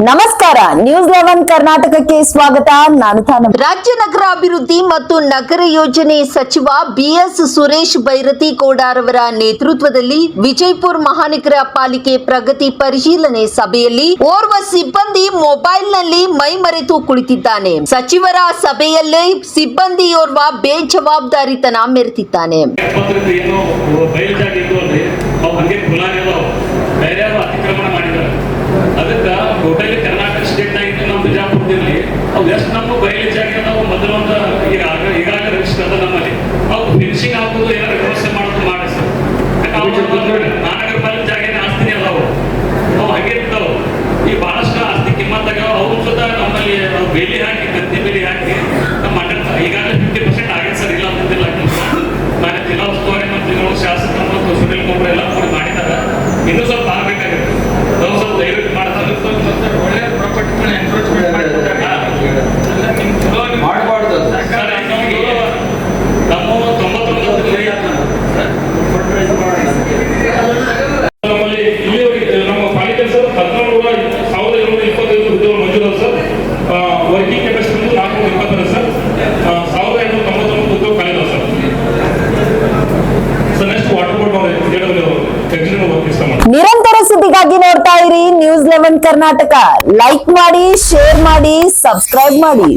ನಮಸ್ಕಾರ, ನ್ಯೂಸ್ 11 ಕರ್ನಾಟಕಕ್ಕೆ ಸ್ವಾಗತ. ನಾನು ತಾನ. ರಾಜ್ಯ ನಗರ ಅಭಿವೃದ್ಧಿ ಮತ್ತು ನಗರ ಯೋಜನೆ ಸಚಿವ ಬಿಎಸ್ ಸುರೇಶ್ ಬೈರತಿ ಕೋಡಾರವರ ನೇತೃತ್ವದಲ್ಲಿ ವಿಜಯಪುರ ಮಹಾನಗರ ಪಾಲಿಕೆ ಪ್ರಗತಿ ಪರಿಶೀಲನೆ ಸಭೆಯಲ್ಲಿ ಓರ್ವ ಸಿಬ್ಬಂದಿ ಮೊಬೈಲ್ನಲ್ಲಿ ಮೈಮರೆತು ಕುಳಿತಿದ್ದಾನೆ. ಸಚಿವರ ಸಭೆಯಲ್ಲೇ ಸಿಬ್ಬಂದಿಯೋರ್ವ ಬೇಜವಾಬ್ದಾರಿತನ ಮೆರೆದಿದ್ದಾನೆ. ಅದಕ್ಕೆ ಟೋಟಲಿ ಕರ್ನಾಟಕ ಸ್ಟೇಟ್ ಆಗಿತ್ತು ನಮ್ಮ ಬಿಜಾಪುರದಲ್ಲಿ ಅವು ಎಷ್ಟು ನಮ್ಮ ಬಯಲು ಜಾಗ ಅದಾವು ಮೊದಲು ಒಂದು ಈಗಾಗಲೇ ರಿಜಿಸ್ಟರ್ ಅದ ನಮ್ಮಲ್ಲಿ ಅವು ಫಿನಿಶಿಂಗ್ ಹಾಕೋದು ಏನಾರು ವ್ಯವಸ್ಥೆ ಮಾಡೋದು ಮಾಡಿ ಸರ್. ಮಹಾನಗರ ಪಾಲಿಕೆ ಜಾಗನೇ ಆಸ್ತಿನೇ ಅದಾವು ಅವು ಹಾಗೆ ಇರ್ತಾವೆ. ಈ ಬಹಳಷ್ಟು ಆಸ್ತಿ ಕಿಮ್ಮತ್ತಾಗ ಅವ್ರ ಸುತ್ತ ನಮ್ಮಲ್ಲಿ ಬೇಲಿ ಹಾಕಿ ಗದ್ದೆ ಬೇಲಿ ಹಾಕಿ ನಮ್ಮ ಈಗಾಗಲೇ 50% ಆಗಿದೆ ಸರ್. ಇಲ್ಲ ಅಂತಿಲ್ಲ ನಾನು ಜಿಲ್ಲಾ ಉಸ್ತುವಾರಿ ಮಂತ್ರಿಗಳು ಶಾಸಕರು ಮತ್ತು ಸುನಿಲ್ ಕುಮಾರ್ ಎಲ್ಲ ಕೂಡ ಮಾಡಿದ್ದಾರೆ. ಇನ್ನೂ ಸ್ವಲ್ಪ ಆಗಬೇಕಾಗಿತ್ತು. ನಾವು ಸ್ವಲ್ಪ ದಯವಿಟ್ಟು ಮಾಡ್ತಾರೆ. ಒಳ್ಳೆ ಪ್ರಾಪರ್ಟಿಗಳನ್ನ ಎನ್ಕ್ರೋಚ್ಮೆಂಟ್ ಮಾಡಬಾರ್ದು ಸರ್. ನಮ್ಮ 99 ನಮ್ಮಲ್ಲಿ ಇಲ್ಲಿವರೆಗೆ ನಮ್ಮ ಪಾಲಿಕೆ ಸರ್ 1725 ಹುದ್ದೆಗಳು ಮಂಜೂರು ಸರ್. Working capacity 420 sir. 1599 ಹುದ್ದೆಗಳು ಖಾಲಿ sir. Sir next water board ನಿರಂತರ ಸುದ್ದಿಗಾಗಿ ನೋಡ್ತಾ ಇರಿ ನ್ಯೂಸ್ 11 ಕರ್ನಾಟಕ. ಲೈಕ್ ಮಾಡಿ, ಶೇರ್ ಮಾಡಿ, ಸಬ್ಸ್ಕ್ರೈಬ್ ಮಾಡಿ.